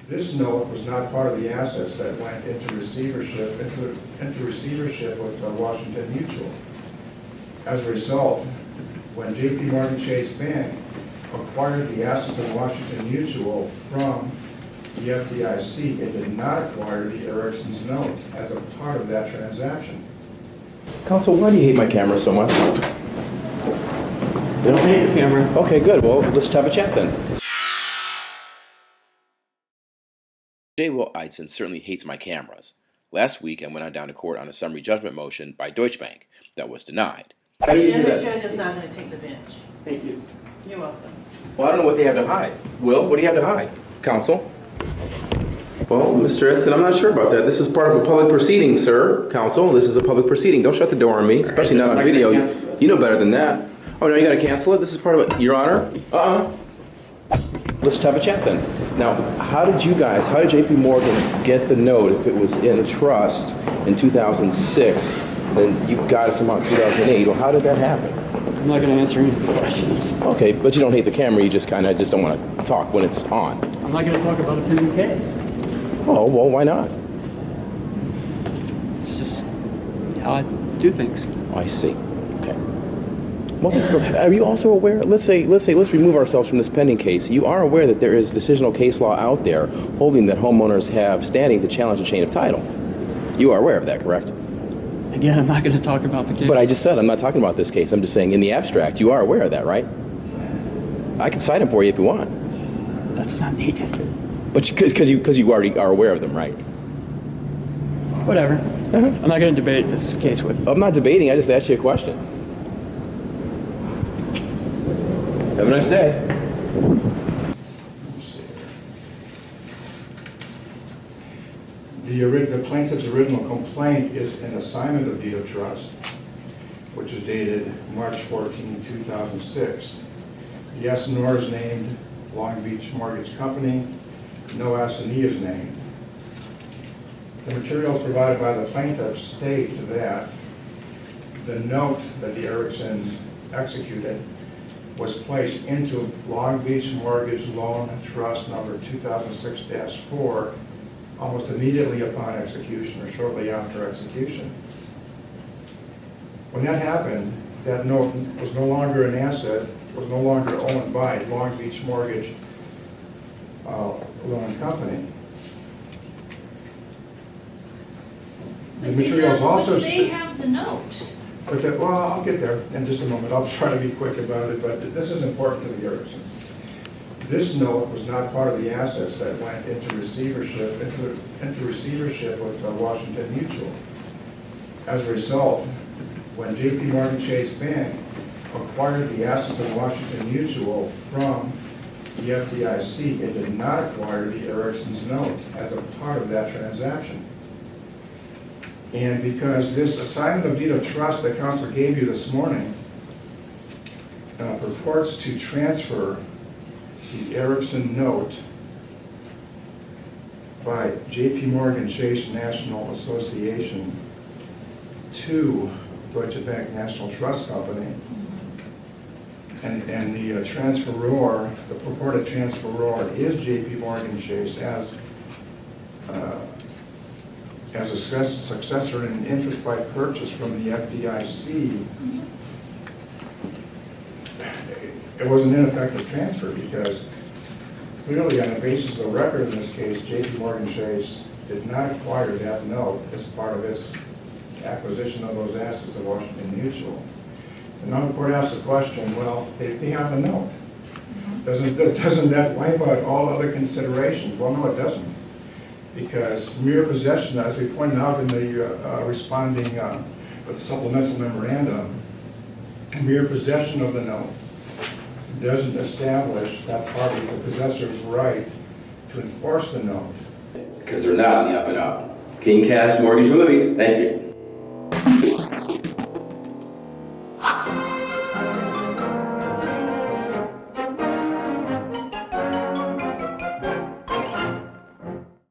This note was not part of the assets that went into receivership with Washington Mutual. As a result, when J.P. Morgan Chase Bank acquired the assets of Washington Mutual from the FDIC, it did not acquire the Erickson's note as a part of that transaction. Counsel, why do you hate my camera so much? I don't hate the camera. Okay, good. Well, let's have a chat then. J. Will Eidson certainly hates my cameras. Last week, I went on down to court on a summary judgment motion by Deutschebank that was denied. How do you do And the that? judge is not going to take the bench. Thank you. You're welcome. Well, I don't know what they have to hide. Will, what do you have to hide? Counsel? Well, Mr. Eidson, I'm not sure about that. This is part of a public proceeding, sir. Counsel, this is a public proceeding. Don't shut the door on me, especially not on video. You know better than that. Oh, no, you gotta cancel it? This is part of it. Your Honor? Let's have a chat then. Now, how did JP Morgan get the note if it was in trust in 2006, then you got it somehow in 2008? Well, how did that happen? I'm not going to answer any questions. Okay, but you don't hate the camera, you just kind of don't want to talk when it's on. I'm not going to talk about a pending case. Oh, well, why not? It's just how I do things. Oh, I see. Okay. Well, are you also aware, let's remove ourselves from this pending case. You are aware that there is decisional case law out there holding that homeowners have standing to challenge a chain of title. You are aware of that, correct? Again, I'm not going to talk about the case. But I just said I'm not talking about this case. I'm just saying in the abstract, you are aware of that, right? I can cite them for you if you want. That's not needed. But because you already are aware of them, right? Whatever. I'm not going to debate this case with you. I'm not debating. I just asked you a question. Have a nice day. The plaintiff's original complaint is an assignment of deed of trust, which is dated March 14, 2006. The S&R is named Long Beach Mortgage Company. No S&E is named. The materials provided by the plaintiff state that the note that the Ericksons executed was placed into Long Beach Mortgage Loan Trust number 2006-4 almost immediately upon execution or shortly after execution. When that happened, that note was no longer an asset, was no longer owned by Long Beach Mortgage Loan Company. The materials also... They have the note. But well, I'll get there in just a moment. I'll try to be quick about it, but this is important to the Ericksons. This note was not part of the assets that went into receivership with Washington Mutual. As a result, when J.P. Morgan Chase Bank acquired the assets of Washington Mutual from the FDIC, it did not acquire the Erickson's note as a part of that transaction. And because this assignment of deed of trust that counsel gave you this morning purports to transfer the Erickson note by J.P. Morgan Chase National Association to Deutsche Bank National Trust Company, and the transferor, the purported transferor, is J.P. Morgan Chase as a successor in interest by purchase from the FDIC. It was an ineffective transfer because clearly on the basis of the record in this case, J.P. Morgan Chase did not acquire that note as part of its acquisition of those assets of Washington Mutual. And now the court asks the question, well, they have the note. Doesn't that wipe out all other considerations? Well, no, it doesn't. Because mere possession, as we pointed out in the responding with the supplemental memorandum, mere possession of the note doesn't establish that party, the possessor's right to enforce the note. Because they're not on the up and up. KingCast Mortgage Movies, thank you.